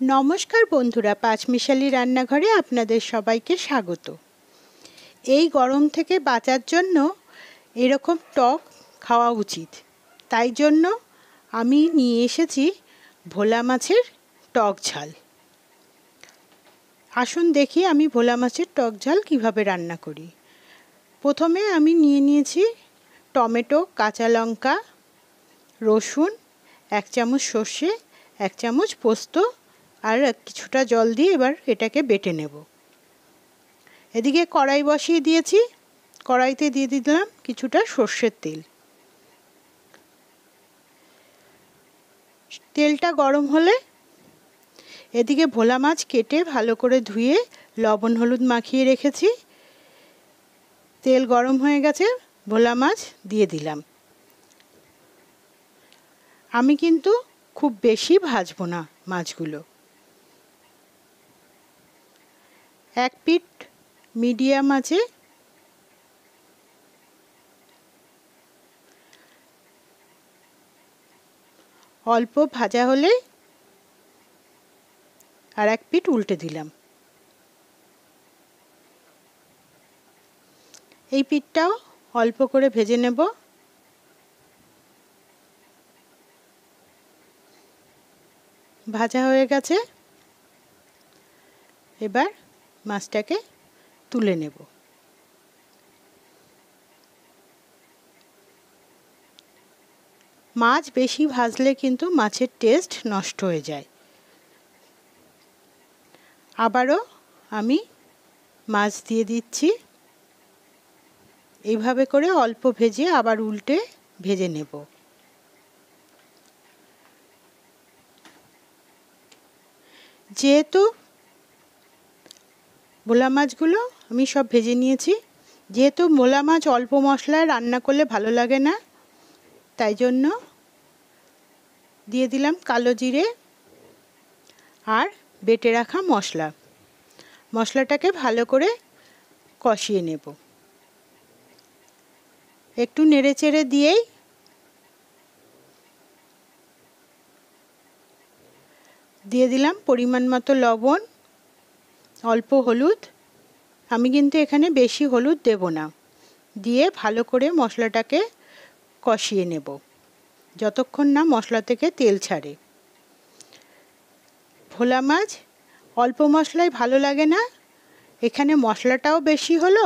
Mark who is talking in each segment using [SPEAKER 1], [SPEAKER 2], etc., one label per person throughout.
[SPEAKER 1] নমস্কার বন্ধুরা, পাঁচমিশালি রান্নাঘরে আপনাদের সবাইকে স্বাগত। এই গরম থেকে বাঁচার জন্য এরকম টক খাওয়া উচিত। তাই জন্য আমি নিয়ে এসেছি ভোলা মাছের টক ঝাল। আসুন দেখি আমি ভোলা মাছের টক ঝাল কিভাবে রান্না করি। প্রথমে আমি নিয়ে নিয়েছি টমেটো, কাঁচা লঙ্কা, রসুন, 1 চামচ সর্ষে, 1 চামচ পোস্ত আর কিছুটা জল দিয়ে এবার এটাকে বেটে নেব। এদিকে কড়াই বসিয়ে দিয়েছি। কড়াইতে দিয়ে দিলাম কিছুটা সর্ষের তেল। তেলটা গরম হলে এদিকে ভোলা মাছ কেটে ভালো করে ধুয়ে লবণ হলুদ মাখিয়ে রেখেছি। তেল গরম হয়ে গেছে, ভোলা মাছ দিয়ে দিলাম। আমি কিন্তু খুব বেশি ভাজবো না মাছগুলো। এক পিঠ মিডিয়াম আছে অল্প ভাজা হলে আর এক পিঠ উল্টে দিলাম। এই পিঠটাও অল্প করে ভেজে নেব। ভাজা হয়ে গেছে, এবার মাছটাকে তুলে নেব। মাছ বেশি ভাজলে কিন্তু মাছের টেস্ট নষ্ট হয়ে যায়। আবারও আমি মাছ দিয়ে দিচ্ছি। এইভাবে করে অল্প ভেজে আবার উল্টে ভেজে নেব। যেহেতু ভোলা মাছগুলো আমি সব ভেজে নিয়েছি, যেহেতু ভোলা মাছ অল্প মশলায় রান্না করলে ভালো লাগে না, তাই জন্য দিয়ে দিলাম কালো জিরে আর বেটে রাখা মশলা। মশলাটাকে ভালো করে কষিয়ে নেব। একটু নেড়েচেড়ে দিয়েই দিয়ে দিলাম পরিমাণ মতো লবণ, অল্প হলুদ। আমি কিন্তু এখানে বেশি হলুদ দেব না। দিয়ে ভালো করে মশলাটাকে কষিয়ে নেব যতক্ষণ না মশলা থেকে তেল ছাড়ে। ভোলা মাছ অল্প মশলায় ভালো লাগে না, এখানে মশলাটাও বেশি হলো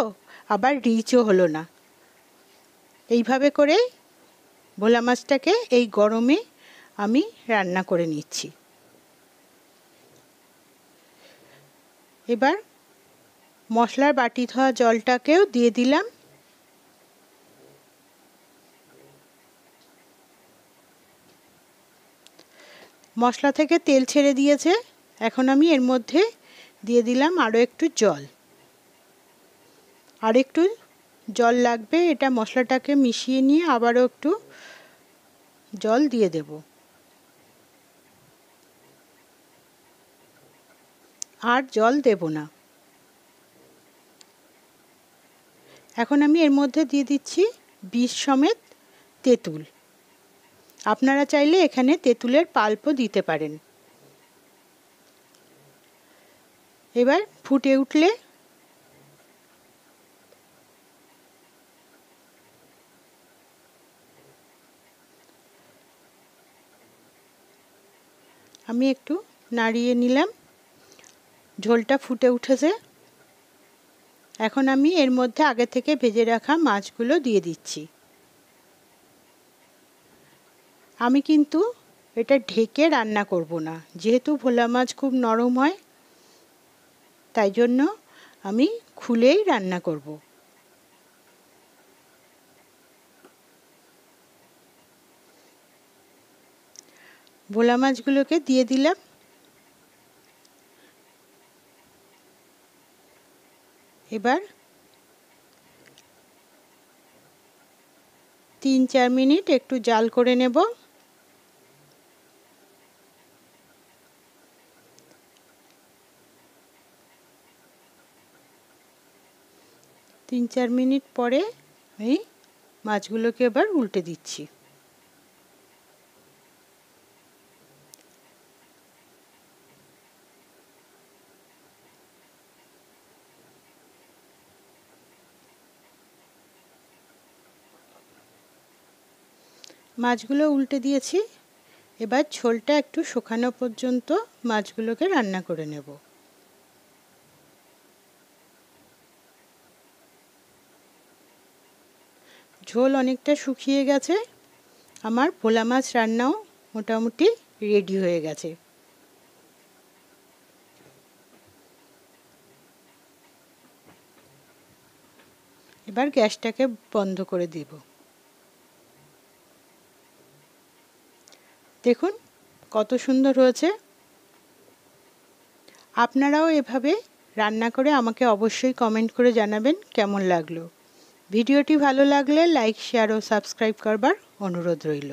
[SPEAKER 1] আবার রিচও হলো না। এইভাবে করে ভোলা মাছটাকে এই গরমে আমি রান্না করে নিচ্ছি। এবার মশলার বাটি ধোয়া জলটাকেও দিয়ে দিলাম। মশলা থেকে তেল ছেড়ে দিয়েছে, এখন আমি এর মধ্যে দিয়ে দিলাম আরও একটু জল। আর একটু জল লাগবে, এটা মশলাটাকে মিশিয়ে নিয়ে আবারও একটু জল দিয়ে দেব। আর জল দেব না। এখন আমি এর মধ্যে দিয়ে দিচ্ছি বীজ সমেত তেঁতুল। আপনারা চাইলে এখানে তেঁতুলের পাল্পও দিতে পারেন। এবার ফুটে উঠলে আমি একটু নাড়িয়ে নিলাম। ঝোলটা ফুটে উঠেছে। এখন আমি এর মধ্যে আগে থেকে ভেজে রাখা মাছগুলো দিয়ে দিচ্ছি। আমি কিন্তু এটা ঢেকে রান্না করব না, যেহেতু ভোলা মাছ খুব নরম হয়, তাই জন্য আমি খুলেই রান্না করব। ভোলা মাছগুলোকে দিয়ে দিলাম। এবার 3-4 মিনিট একটু জাল করে নেব। তিন চার মিনিট পরে এই মাছগুলোকে এবার উল্টে দিচ্ছি। মাছগুলো উল্টে দিয়েছি। এবার ঝোলটা একটু শুকানো পর্যন্ত মাছগুলোকে রান্না করে নেব। ঝোল অনেকটা শুকিয়ে গেছে। আমার ভোলা মাছ রান্নাও মোটামুটি রেডি হয়ে গেছে। এবার গ্যাসটাকে বন্ধ করে দিব। দেখুন কত সুন্দর হয়েছে। আপনারাও এভাবে রান্না করে আমাকে অবশ্যই কমেন্ট করে জানাবেন কেমন লাগলো। ভিডিওটি ভালো লাগলে লাইক, শেয়ার ও সাবস্ক্রাইব করবার অনুরোধ রইল।